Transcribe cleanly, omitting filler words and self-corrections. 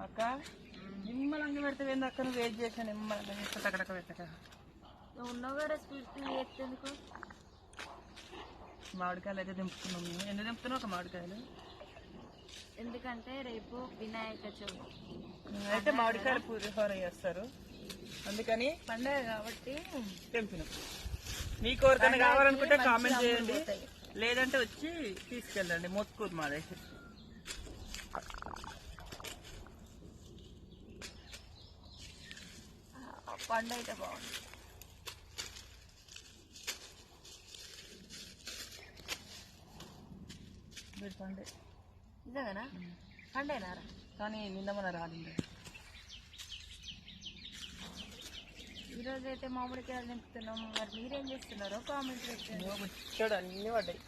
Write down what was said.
అక్క నిమ్మలంగా పెడితే ఏంది అక్క, నువ్వు వెయిట్ చేసా నిమ్మలంగా అక్కడక్క పెట్టక నువ్వు ఉన్నావు కదా స్పీడ్ ఎత్తేందుకు. మామిడికాయలు అయితే దింపుతున్నాం మేము. ఎందుకు దింపుతున్నావు ఒక మామిడికాయలు? ఎందుకంటే రేపు వినాయక చవితి అయితే మామిడికాయలు పులిహోర చేస్తారు, అందుకని పండగ కాబట్టి తెంపినాం. మీకు ఎవరికైనా కావాలనుకుంటే కామెంట్ చేయండి, లేదంటే వచ్చి తీసుకెళ్ళండి. మొత్తుకూరు మాదైతే. పండు అయితే బాగుంది. మీరు పండే నిజంగానా? పండేనారా? కానీ నిన్న మన రాలింది. ఈరోజు అయితే మామిడికాయలు నింపుతున్నాం. మరి మీరేం చేస్తున్నారో కామెంట్ పెట్టండి. అన్నీ పడ్డాయి.